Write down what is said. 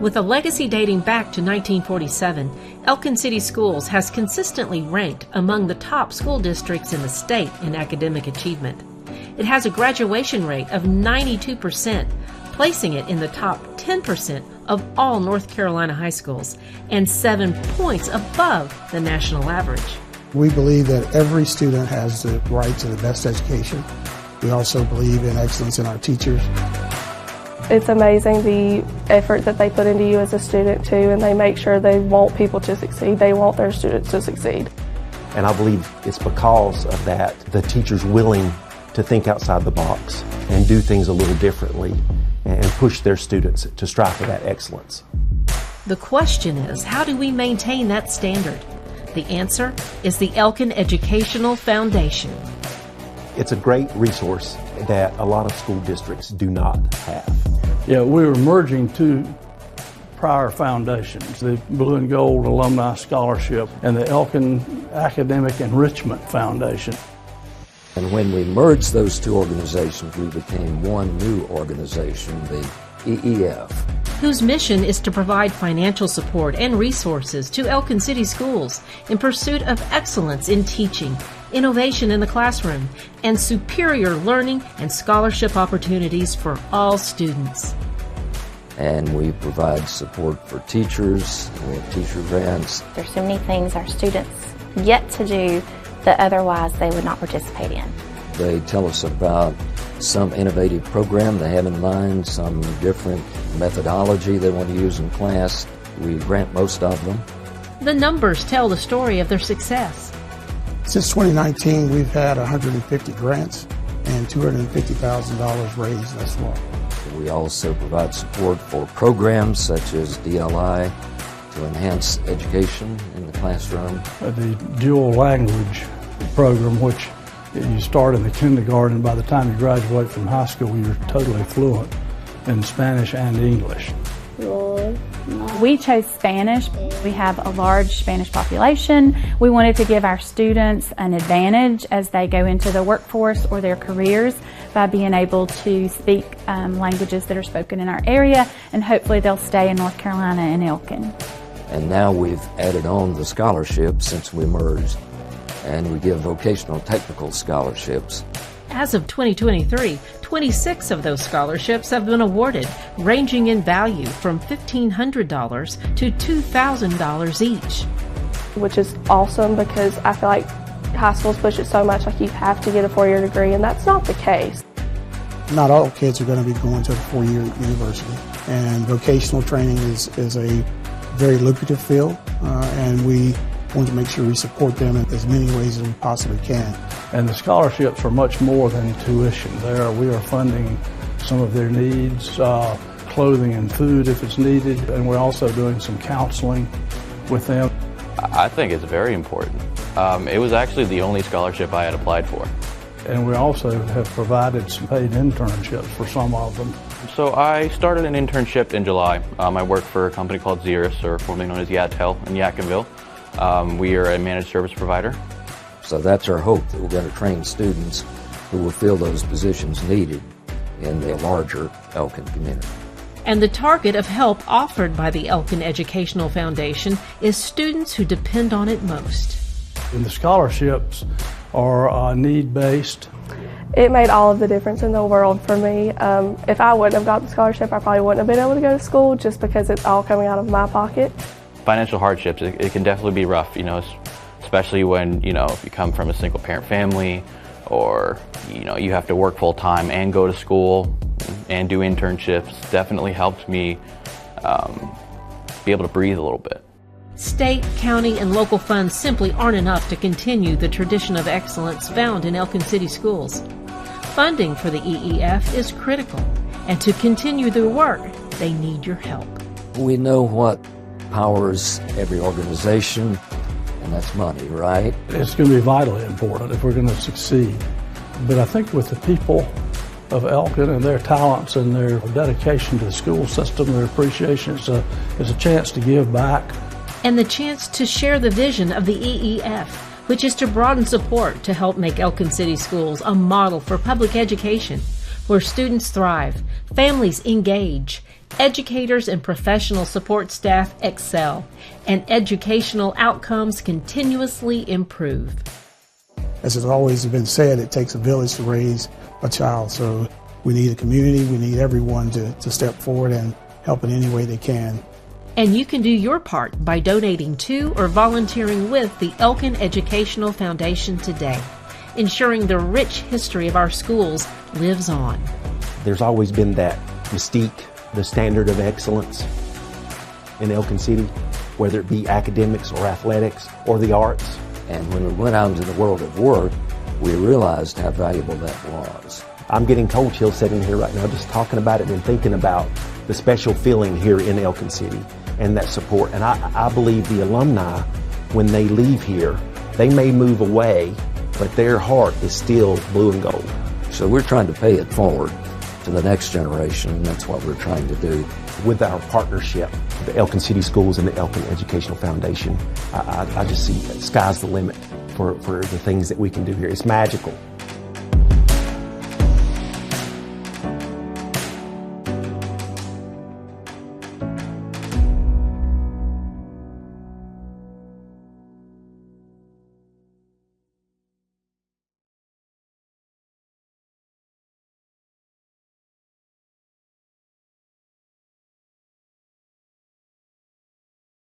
With a legacy dating back to 1947, Elkin City Schools has consistently ranked among the top school districts in the state in academic achievement. It has a graduation rate of 92%, placing it in the top 10% of all North Carolina high schools and 7 points above the national average. We believe that every student has the right to the best education. We also believe in excellence in our teachers. It's amazing the effort that they put into you as a student too, and they make sure they want people to succeed. They want their students to succeed. And I believe it's because of that, the teacher's willing to think outside the box and do things a little differently and push their students to strive for that excellence. The question is, how do we maintain that standard? The answer is the Elkin Educational Foundation. It's a great resource that a lot of school districts do not have. Yeah, we were merging two prior foundations, the Blue and Gold Alumni Scholarship and the Elkin Academic Enrichment Foundation. And when we merged those two organizations, we became one new organization, the EEF, whose mission is to provide financial support and resources to Elkin City Schools in pursuit of excellence in teaching, innovation in the classroom, and superior learning and scholarship opportunities for all students. And we provide support for teachers, we have teacher grants. There's so many things our students get to do that otherwise they would not participate in. They tell us about some innovative program they have in mind, some different methodology they want to use in class. We grant most of them. The numbers tell the story of their success. Since 2019, we've had 150 grants and $250,000 raised thus far. We also provide support for programs such as DLI to enhance education in the classroom. The dual language program, which you start in the kindergarten, by the time you graduate from high school, you're totally fluent in Spanish and English. We chose Spanish. We have a large Spanish population. We wanted to give our students an advantage as they go into the workforce or their careers by being able to speak languages that are spoken in our area, and hopefully they'll stay in North Carolina and Elkin. And now we've added on the scholarships since we merged, and we give vocational technical scholarships. As of 2023, 26 of those scholarships have been awarded, ranging in value from $1,500 to $2,000 each. Which is awesome because I feel like high schools push it so much, like you have to get a 4-year degree, and that's not the case. Not all kids are going to be going to a 4-year university, and vocational training is a very lucrative field, and we want to make sure we support them in as many ways as we possibly can. And the scholarships are much more than tuition. We are funding some of their needs, clothing and food if it's needed, and we're also doing some counseling with them. I think it's very important. It was actually the only scholarship I had applied for. And we also have provided some paid internships for some of them. So I started an internship in July. I worked for a company called Xeris, or formerly known as Yatel in Yadkinville. We are a managed service provider. So that's our hope, that we're going to train students who will fill those positions needed in the larger Elkin community. And the target of help offered by the Elkin Educational Foundation is students who depend on it most. And the scholarships are need-based. It made all of the difference in the world for me. If I wouldn't have got the scholarship, I probably wouldn't have been able to go to school just because it's all coming out of my pocket. Financial hardships, it can definitely be rough, especially when, if you come from a single parent family, or, you have to work full time and go to school and do internships. Definitely helped me be able to breathe a little bit. State, county, and local funds simply aren't enough to continue the tradition of excellence found in Elkin City Schools. Funding for the EEF is critical, and to continue their work, they need your help. We know what powers every organization, and that's money, right? It's going to be vitally important if we're going to succeed. But I think with the people of Elkin and their talents and their dedication to the school system, their appreciation, it's a chance to give back. And the chance to share the vision of the EEF, which is to broaden support to help make Elkin City Schools a model for public education, where students thrive, families engage, Educators and professional support staff excel, and educational outcomes continuously improve. As has always been said, it takes a village to raise a child. So we need a community, we need everyone to step forward and help in any way they can. And you can do your part by donating to or volunteering with the Elkin Educational Foundation today, ensuring the rich history of our schools lives on. There's always been that mystique, the standard of excellence in Elkin City, whether it be academics or athletics or the arts. And when we went out into the world of work, we realized how valuable that was. I'm getting cold chills sitting here right now just talking about it and thinking about the special feeling here in Elkin City and that support. And I believe the alumni, when they leave here, they may move away, but their heart is still blue and gold. So we're trying to pay it forward to the next generation, and that's what we're trying to do. With our partnership, the Elkin City Schools and the Elkin Educational Foundation, I just see sky's the limit for the things that we can do here. It's magical.